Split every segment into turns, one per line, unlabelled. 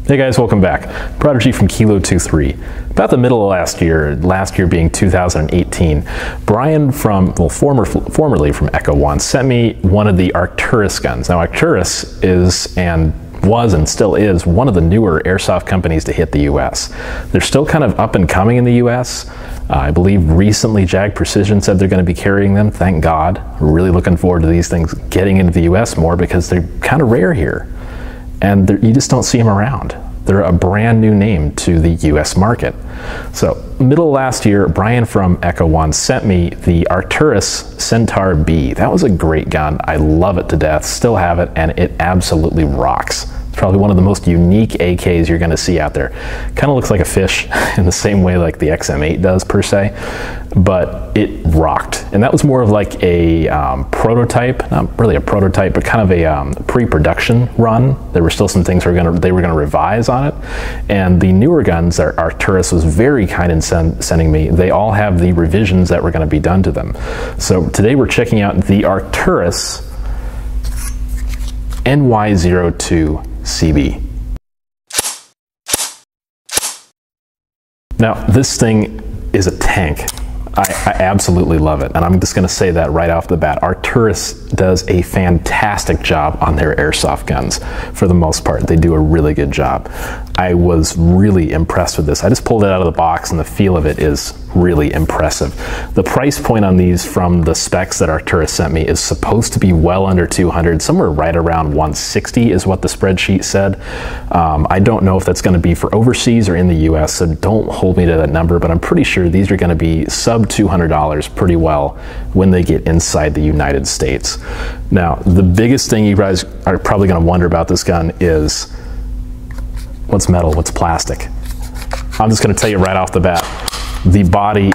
Hey guys, welcome back. Prodigy from Kilo 23. About the middle of last year being 2018, Brian from, well, formerly from Echo One, sent me one of the Arcturus guns. Now Arcturus is, and was and still is, one of the newer airsoft companies to hit the US. They're still kind of up and coming in the US. I believe recently Jag Precision said they're going to be carrying them, thank God. We're really looking forward to these things getting into the US more because they're kind of rare here. And you just don't see them around. They're a brand new name to the US market. So middle of last year, Brian from Echo One sent me the Arcturus Centaur B. That was a great gun. I love it to death, still have it, and it absolutely rocks. It's probably one of the most unique AKs you're gonna see out there. Kind of looks like a fish in the same way like the XM8 does per se, but it rocked. And that was more of like a prototype, not really a prototype, but kind of a pre-production run. There were still some things they were gonna revise on it. And the newer guns that Arcturus was very kind in sending me, they all have the revisions that were gonna be done to them. So today we're checking out the Arcturus AT-NY02-CB. Now this thing is a tank. I absolutely love it, and I'm just going to say that right off the bat. Arcturus does a fantastic job on their airsoft guns. For the most part, they do a really good job. I was really impressed with this. I just pulled it out of the box and the feel of it is really impressive. The price point on these from the specs that Arcturus sent me is supposed to be well under 200, somewhere right around 160 is what the spreadsheet said. I don't know if that's going to be for overseas or in the US, so don't hold me to that number, but I'm pretty sure these are going to be sub $200 pretty well when they get inside the United States. Now, the biggest thing you guys are probably going to wonder about this gun is what's metal, what's plastic. I'm just going to tell you right off the bat, the body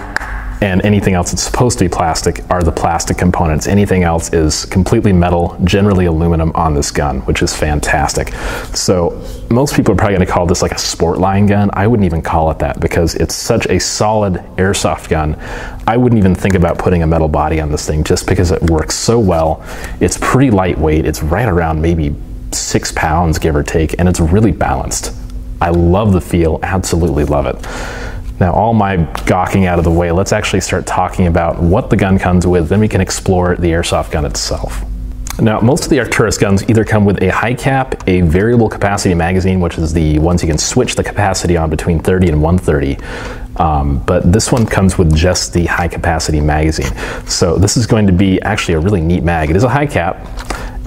and anything else that's supposed to be plastic are the plastic components. Anything else is completely metal, generally aluminum on this gun, which is fantastic. So most people are probably going to call this like a sport line gun. I wouldn't even call it that because it's such a solid airsoft gun. I wouldn't even think about putting a metal body on this thing just because it works so well. It's pretty lightweight. It's right around maybe 6 pounds, give or take, and it's really balanced. I love the feel, absolutely love it. Now, all my gawking out of the way, let's actually start talking about what the gun comes with, then we can explore the airsoft gun itself. Now, most of the Arcturus guns either come with a high cap, a variable capacity magazine, which is the ones you can switch the capacity on between 30 and 130. But this one comes with just the high capacity magazine. So this is going to be actually a really neat mag. It is a high cap,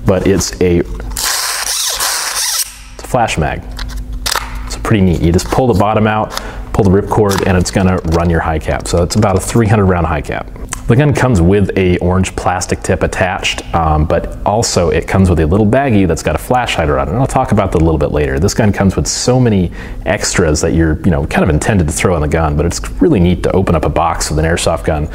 but it's a flash mag. It's pretty neat. You just pull the bottom out, pull the ripcord, and it's gonna run your high cap. So it's about a 300 round high cap. The gun comes with a orange plastic tip attached, but also it comes with a little baggie that's got a flash hider on it, and I'll talk about that a little bit later. This gun comes with so many extras that you're, kind of intended to throw in the gun, but it's really neat to open up a box with an airsoft gun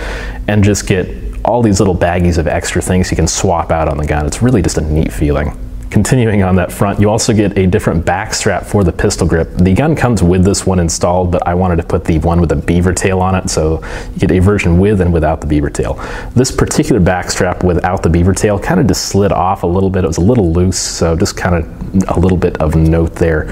and just get all these little baggies of extra things you can swap out on the gun. It's really just a neat feeling. Continuing on that front, you also get a different back strap for the pistol grip. The gun comes with this one installed, but I wanted to put the one with a beaver tail on it, so you get a version with and without the beaver tail. This particular back strap without the beaver tail kind of just slid off a little bit. It was a little loose, so just kind of a little bit of note there.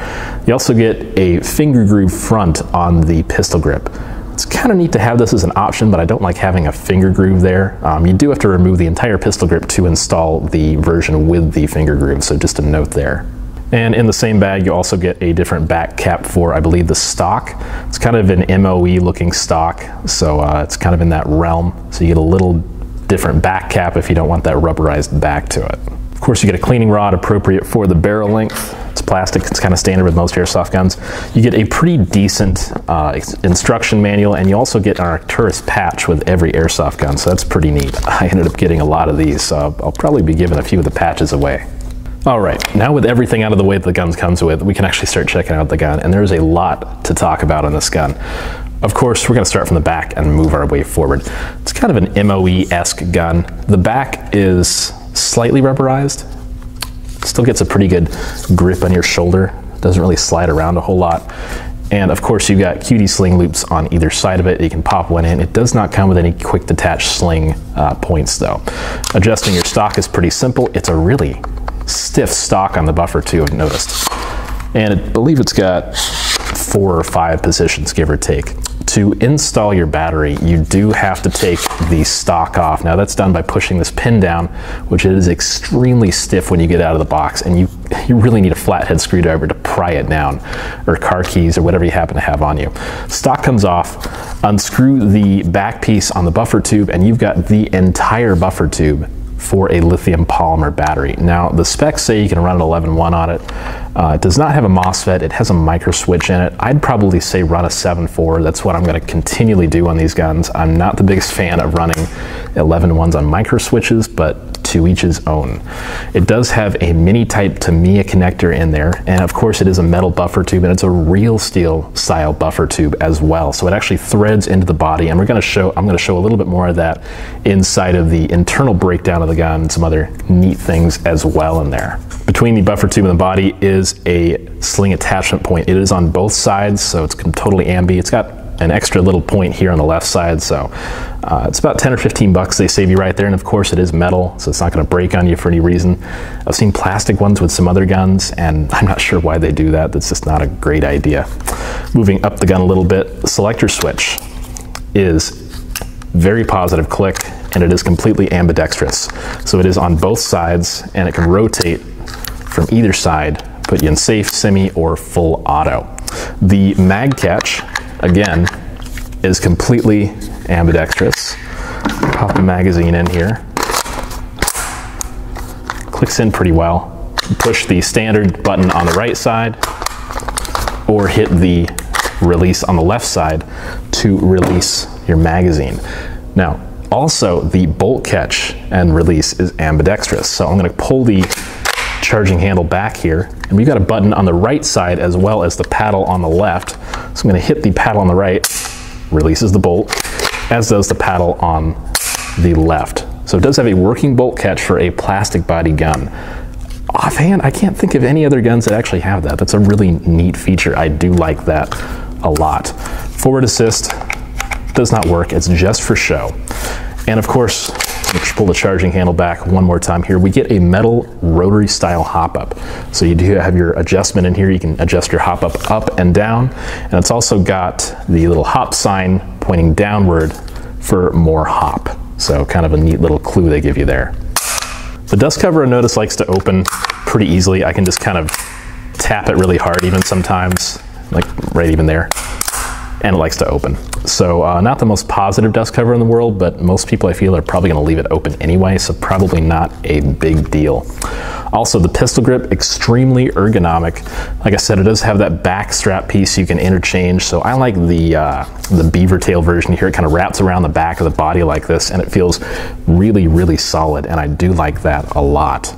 You also get a finger groove front on the pistol grip. It's kind of neat to have this as an option, but I don't like having a finger groove there. You do have to remove the entire pistol grip to install the version with the finger groove, so just a note there. And in the same bag, you also get a different back cap for, I believe, the stock. It's kind of an MOE looking stock, so it's kind of in that realm. So you get a little different back cap if you don't want that rubberized back to it. Of course, you get a cleaning rod appropriate for the barrel length. It's plastic, it's kind of standard with most airsoft guns. You get a pretty decent instruction manual, and you also get an Arcturus patch with every airsoft gun, so that's pretty neat. I ended up getting a lot of these, so I'll probably be giving a few of the patches away. All right, now with everything out of the way that the gun comes with, we can actually start checking out the gun, and there's a lot to talk about on this gun. Of course, we're going to start from the back and move our way forward. It's kind of an MOE-esque gun. The back is slightly rubberized. Still gets a pretty good grip on your shoulder. Doesn't really slide around a whole lot. And of course, you've got QD sling loops on either side of it. You can pop one in. It does not come with any quick detach sling points though. Adjusting your stock is pretty simple. It's a really stiff stock on the buffer too, I've noticed. And I believe it's got 4 or 5 positions, give or take. To install your battery, you do have to take the stock off. Now that's done by pushing this pin down, which is extremely stiff when you get out of the box, and you really need a flathead screwdriver to pry it down, or car keys, or whatever you happen to have on you. Stock comes off, unscrew the back piece on the buffer tube, and you've got the entire buffer tube for a lithium polymer battery. Now the specs say you can run an 11.1 on it. It does not have a MOSFET, it has a micro switch in it. I'd probably say run a 7.4, that's what I'm gonna continually do on these guns. I'm not the biggest fan of running 11.1s on micro switches, but to each his own. It does have a mini type Tamiya connector in there, and of course it is a metal buffer tube, and it's a real steel style buffer tube as well. So it actually threads into the body, and I'm gonna show a little bit more of that inside of the internal breakdown of the gun, and some other neat things as well in there. Between the buffer tube and the body is a sling attachment point. It is on both sides, so it's totally ambi. It's got an extra little point here on the left side, so it's about 10 or 15 bucks they save you right there. And of course it is metal, so it's not going to break on you for any reason. I've seen plastic ones with some other guns, and I'm not sure why they do that. That's just not a great idea. Moving up the gun a little bit, the selector switch is very positive click, and it is completely ambidextrous. So it is on both sides, and it can rotate from either side, put you in safe, semi, or full auto. The mag catch, again, is completely ambidextrous. Pop the magazine in here. Clicks in pretty well. Push the standard button on the right side, or hit the release on the left side to release your magazine. Now, also the bolt catch and release is ambidextrous. So I'm going to pull the charging handle back here, and we've got a button on the right side as well as the paddle on the left. So I'm going to hit the paddle on the right, releases the bolt, as does the paddle on the left. So it does have a working bolt catch for a plastic body gun. Offhand, I can't think of any other guns that actually have that. That's a really neat feature. I do like that a lot. Forward assist does not work. It's just for show. And of course, let's pull the charging handle back one more time here. We get a metal rotary style hop up. So you do have your adjustment in here. You can adjust your hop up and down. And it's also got the little hop sign pointing downward for more hop. So kind of a neat little clue they give you there. The dust cover, I notice, likes to open pretty easily. I can just kind of tap it really hard even sometimes, like right even there, and it likes to open. So not the most positive dust cover in the world, but most people I feel are probably gonna leave it open anyway, so probably not a big deal. Also, the pistol grip, extremely ergonomic. Like I said, it does have that back strap piece you can interchange, so I like the beaver tail version here. It kind of wraps around the back of the body like this, and it feels really, really solid, and I do like that a lot.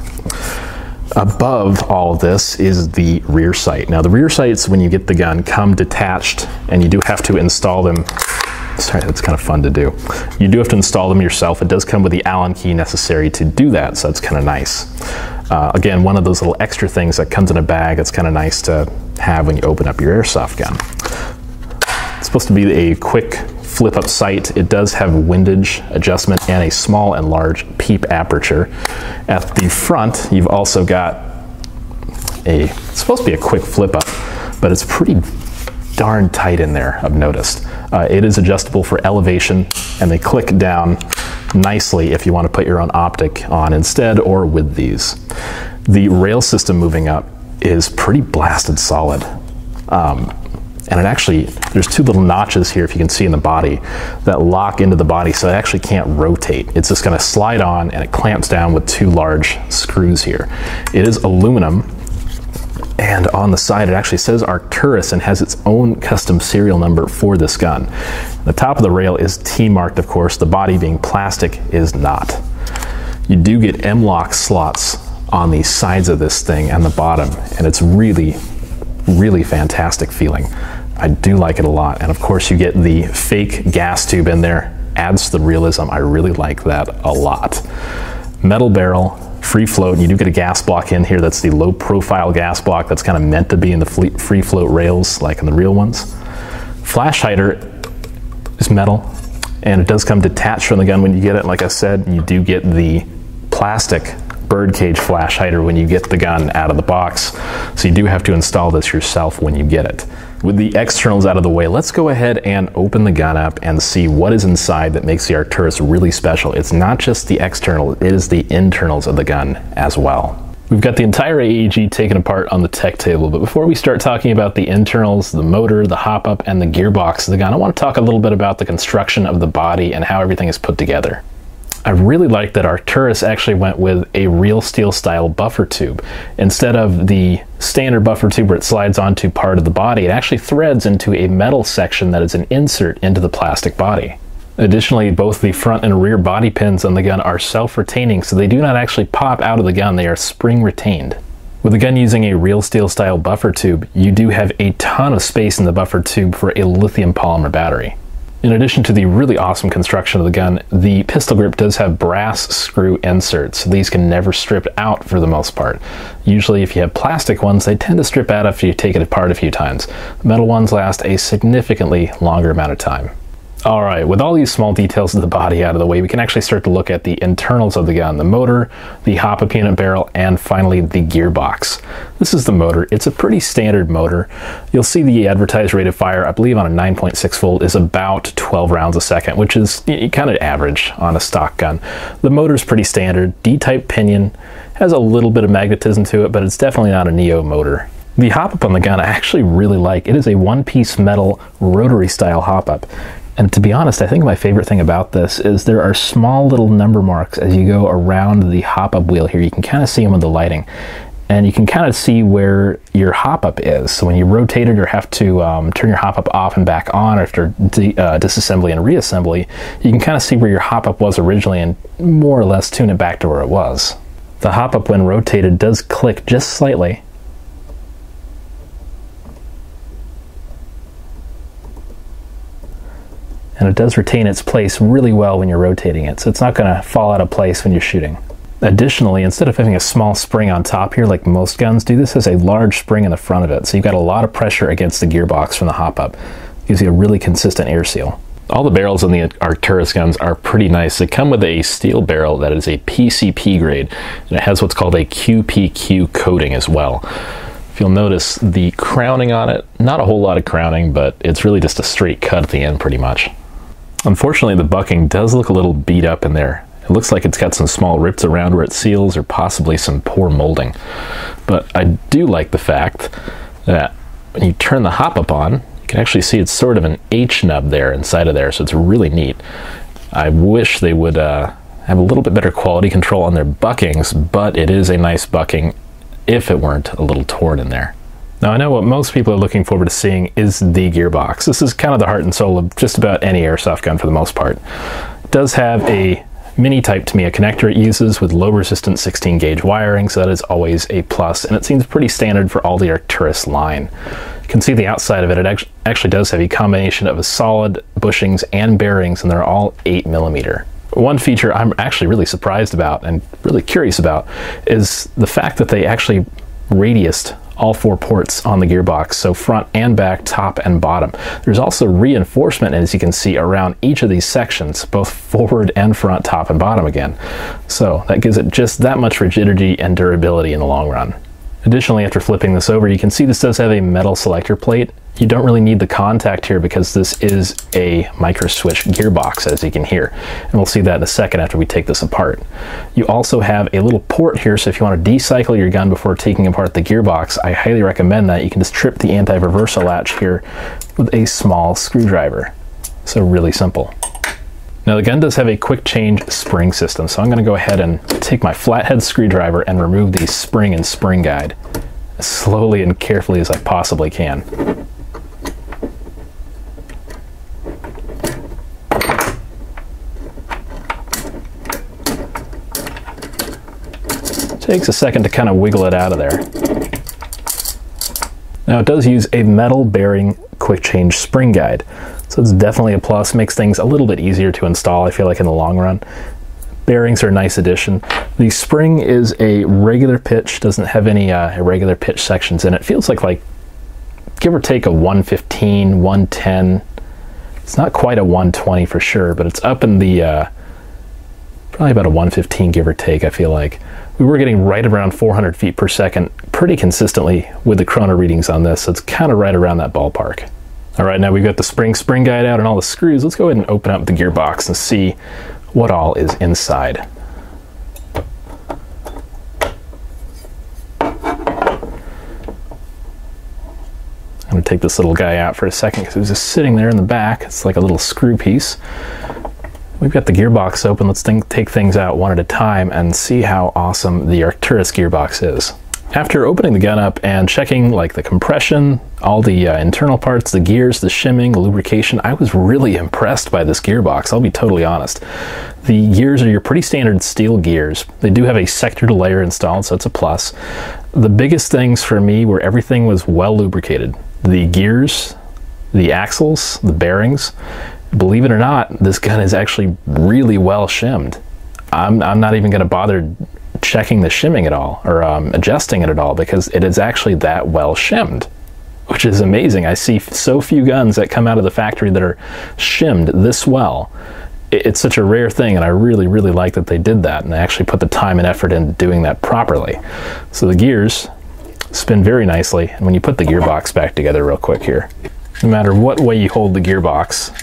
Above all of this is the rear sight. Now the rear sights, when you get the gun, come detached, and you do have to install them. Sorry, that's kind of fun to do. You do have to install them yourself. It does come with the Allen key necessary to do that, so it's kind of nice. Again, one of those little extra things that comes in a bag that's kind of nice to have when you open up your airsoft gun. It's supposed to be a quick flip up sight. It does have windage adjustment and a small and large peep aperture. At the front, you've also got it's supposed to be a quick flip up, but it's pretty darn tight in there, I've noticed. It is adjustable for elevation, and they click down nicely if you want to put your own optic on instead, or with these. The rail system moving up is pretty blasted solid. And it actually, there's two little notches here, if you can see in the body, that lock into the body, so it actually can't rotate. It's just gonna slide on, and it clamps down with two large screws here. It is aluminum, and on the side it actually says Arcturus and has its own custom serial number for this gun. The top of the rail is T-marked, of course. The body, being plastic, is not. You do get M-lok slots on the sides of this thing and the bottom, and it's really, really fantastic feeling. I do like it a lot. And of course you get the fake gas tube in there, adds to the realism. I really like that a lot. Metal barrel, free float. You do get a gas block in here. That's the low profile gas block that's kind of meant to be in the free float rails like in the real ones. Flash hider is metal, and it does come detached from the gun when you get it. Like I said, you do get the plastic birdcage flash hider when you get the gun out of the box, so you do have to install this yourself when you get it. With the externals out of the way, let's go ahead and open the gun up and see what is inside that makes the Arcturus really special. It's not just the external, it is the internals of the gun as well. We've got the entire AEG taken apart on the tech table, but before we start talking about the internals, the motor, the hop-up, and the gearbox of the gun, I want to talk a little bit about the construction of the body and how everything is put together. I really like that Arcturus actually went with a real steel style buffer tube. Instead of the standard buffer tube where it slides onto part of the body, it actually threads into a metal section that is an insert into the plastic body. Additionally, both the front and rear body pins on the gun are self-retaining, so they do not actually pop out of the gun, they are spring retained. With the gun using a real steel style buffer tube, you do have a ton of space in the buffer tube for a lithium polymer battery. In addition to the really awesome construction of the gun, the pistol grip does have brass screw inserts, so these can never strip out for the most part. Usually if you have plastic ones, they tend to strip out after you take it apart a few times. Metal ones last a significantly longer amount of time. Alright, with all these small details of the body out of the way, we can actually start to look at the internals of the gun, the motor, the hop-up unit barrel, and finally the gearbox. This is the motor. It's a pretty standard motor. You'll see the advertised rate of fire, I believe on a 9.6 volt, is about 12 rounds a second, which is kind of average on a stock gun. The motor's pretty standard, D-type pinion, has a little bit of magnetism to it, but it's definitely not a Neo motor. The hop-up on the gun I actually really like. It is a one-piece metal rotary style hop-up. And to be honest, I think my favorite thing about this is there are small little number marks as you go around the hop-up wheel here. You can kind of see them with the lighting. And you can kind of see where your hop-up is. So when you rotate it or have to turn your hop-up off and back on after disassembly and reassembly, you can kind of see where your hop-up was originally and more or less tune it back to where it was. The hop-up, when rotated, does click just slightly. And it does retain its place really well when you're rotating it, so it's not going to fall out of place when you're shooting. Additionally, instead of having a small spring on top here like most guns do, this has a large spring in the front of it, so you've got a lot of pressure against the gearbox from the hop-up. Gives you a really consistent air seal. All the barrels on the Arcturus guns are pretty nice. They come with a steel barrel that is a PCP grade, and it has what's called a QPQ coating as well. If you'll notice the crowning on it, not a whole lot of crowning, but it's really just a straight cut at the end pretty much. Unfortunately, the bucking does look a little beat up in there. It looks like it's got some small rips around where it seals or possibly some poor molding. But I do like the fact that when you turn the hop-up on, you can actually see it's sort of an H-nub there inside of there, so it's really neat. I wish they would have a little bit better quality control on their buckings, but it is a nice bucking if it weren't a little torn in there. Now I know what most people are looking forward to seeing is the gearbox. This is kind of the heart and soul of just about any airsoft gun for the most part. It does have a mini type Tamiya connector it uses with low resistance 16 gauge wiring, so that is always a plus, and it seems pretty standard for all the Arcturus line. You can see the outside of it. It actually does have a combination of a solid bushings and bearings, and they're all 8mm. One feature I'm actually really surprised about and really curious about is the fact that they actually radiused all 4 ports on the gearbox, so front and back, top and bottom. There's also reinforcement, as you can see, around each of these sections, both forward and front, top and bottom again. So that gives it just that much rigidity and durability in the long run. Additionally, after flipping this over, you can see this does have a metal selector plate. You don't really need the contact here because this is a micro switch gearbox, as you can hear. And we'll see that in a second after we take this apart. You also have a little port here, so if you want to decycle your gun before taking apart the gearbox, I highly recommend that. You can just trip the anti-reversal latch here with a small screwdriver. So really simple. Now the gun does have a quick change spring system, so I'm going to go ahead and take my flathead screwdriver and remove the spring and spring guide as slowly and carefully as I possibly can. Takes a second to kind of wiggle it out of there. Now it does use a metal bearing quick change spring guide, so it's definitely a plus. Makes things a little bit easier to install, I feel like, in the long run. Bearings are a nice addition. The spring is a regular pitch, doesn't have any irregular pitch sections in it. Feels like give or take a 115, 110. It's not quite a 120 for sure, but it's up in the Probably about a 115 give or take, I feel like. We were getting right around 400 feet per second pretty consistently with the chrono readings on this, so it's kind of right around that ballpark. All right, now we've got the spring guide out and all the screws. Let's go ahead and open up the gearbox and see what all is inside. I'm gonna take this little guy out for a second because it was just sitting there in the back. It's like a little screw piece. We've got the gearbox open. Let's take things out one at a time and see how awesome the Arcturus gearbox is. After opening the gun up and checking like the compression, all the internal parts, the gears, the shimming, the lubrication, I was really impressed by this gearbox, I'll be totally honest. The gears are your pretty standard steel gears. They do have a sector delayer installed, so it's a plus. The biggest things for me were everything was well lubricated. The gears, the axles, the bearings. Believe it or not, this gun is actually really well shimmed. I'm not even going to bother checking the shimming at all, or adjusting it at all, because it is actually that well shimmed, which is amazing. I see so few guns that come out of the factory that are shimmed this well. It's such a rare thing, and I really, really like that they did that, and they actually put the time and effort into doing that properly. So the gears spin very nicely, and when you put the gearbox back together real quick here, no matter what way you hold the gearbox,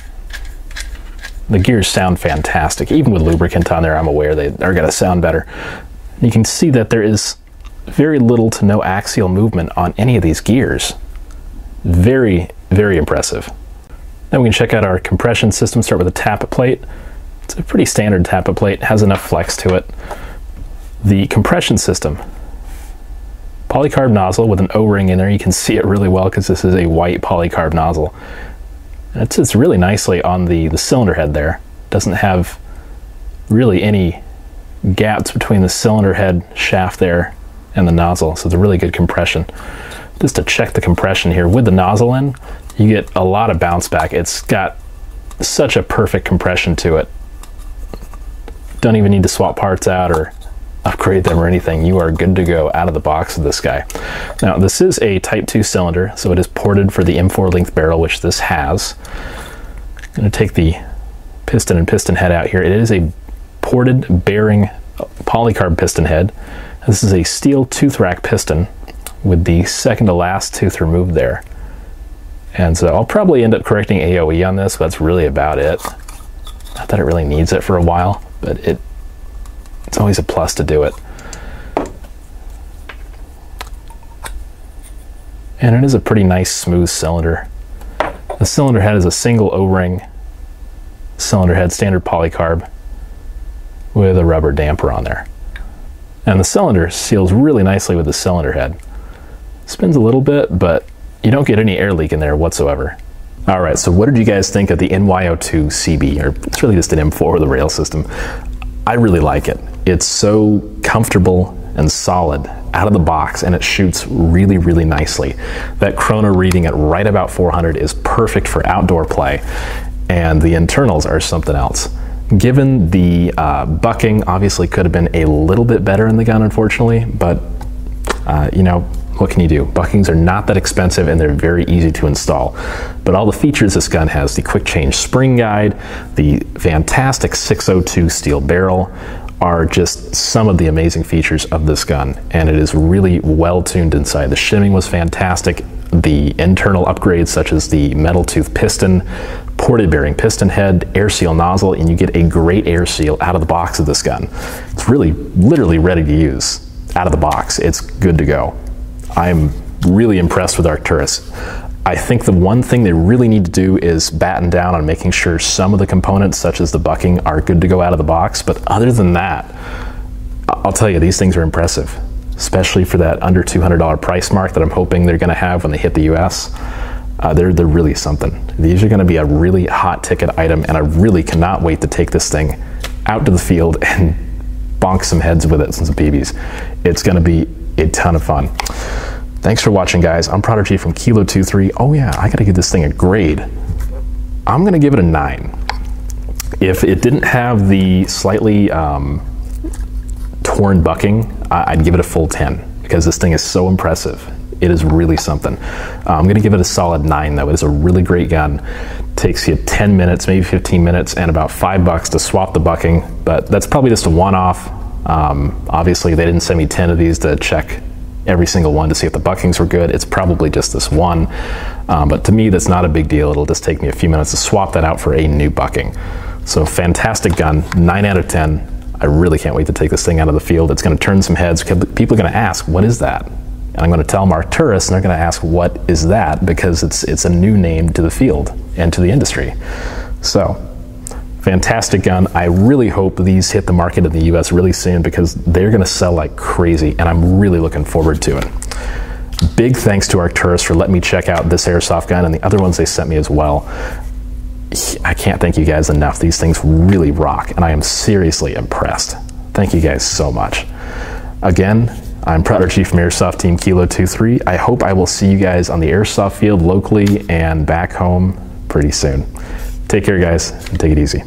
the gears sound fantastic. Even with lubricant on there, I'm aware they are going to sound better. You can see that there is very little to no axial movement on any of these gears. Very, very impressive. Then we can check out our compression system. Start with a tappet plate. It's a pretty standard tappet plate. It has enough flex to it. The compression system. Polycarb nozzle with an O-ring in there. You can see it really well because this is a white polycarb nozzle. And it sits really nicely on the cylinder head there. Doesn't have really any gaps between the cylinder head shaft there and the nozzle, so it's a really good compression. Just to check the compression here, with the nozzle in, you get a lot of bounce back. It's got such a perfect compression to it. Don't even need to swap parts out or upgrade them or anything. You are good to go out of the box with this guy. Now, this is a Type 2 cylinder, so it is ported for the M4 length barrel, which this has. I'm going to take the piston and piston head out here. It is a ported bearing polycarb piston head. This is a steel tooth rack piston with the second to last tooth removed there. And so I'll probably end up correcting AOE on this, but that's really about it. Not that it really needs it for a while, but it's always a plus to do it. And it is a pretty nice smooth cylinder. The cylinder head is a single O-ring cylinder head, standard polycarb, with a rubber damper on there. And the cylinder seals really nicely with the cylinder head. Spins a little bit, but you don't get any air leak in there whatsoever. All right, so what did you guys think of the AT-NY02-CB, or it's really just an M4 with a rail system? I really like it. It's so comfortable and solid out of the box, and it shoots really, really nicely. That chrono reading at right about 400 is perfect for outdoor play, and the internals are something else. Given the bucking, obviously could have been a little bit better in the gun, unfortunately, but you know, what can you do? Buckings are not that expensive and they're very easy to install. But all the features this gun has, the quick change spring guide, the fantastic 602 steel barrel, are just some of the amazing features of this gun, and it is really well tuned inside. The shimming was fantastic. The internal upgrades, such as the metal tooth piston, ported bearing piston head, air seal nozzle, and you get a great air seal out of the box of this gun. It's really literally ready to use out of the box. It's good to go. I'm really impressed with Arcturus. I think the one thing they really need to do is batten down on making sure some of the components, such as the bucking, are good to go out of the box. But other than that, I'll tell you, these things are impressive, especially for that under $200 price mark that I'm hoping they're gonna have when they hit the US. They're really something. These are gonna be a really hot ticket item, and I really cannot wait to take this thing out to the field and bonk some heads with it and some BBs. It's gonna be a ton of fun. Thanks for watching, guys. I'm Prodigy from Kilo 23. Oh yeah, I gotta give this thing a grade. I'm gonna give it a 9. If it didn't have the slightly torn bucking, I'd give it a full 10, because this thing is so impressive. It is really something. I'm gonna give it a solid 9 though. It is a really great gun. takes you 10 minutes, maybe 15 minutes, and about $5 to swap the bucking, but that's probably just a one-off. Obviously, they didn't send me 10 of these to check every single one to see if the buckings were good. It's probably just this one, but to me, that's not a big deal. It'll just take me a few minutes to swap that out for a new bucking. So fantastic gun, 9 out of 10. I really can't wait to take this thing out of the field. It's going to turn some heads. People are going to ask, what is that? And I'm going to tell them Arcturus, and they're going to ask, what is that? Because it's a new name to the field and to the industry. So, fantastic gun. I really hope these hit the market in the US really soon, because they're going to sell like crazy, and I'm really looking forward to it. Big thanks to Arcturus for letting me check out this airsoft gun and the other ones they sent me as well. I can't thank you guys enough. These things really rock, and I am seriously impressed. Thank you guys so much. Again, I'm Prouder Chief from Airsoft Team Kilo 23. I hope I will see you guys on the airsoft field locally and back home pretty soon. Take care, guys, and take it easy.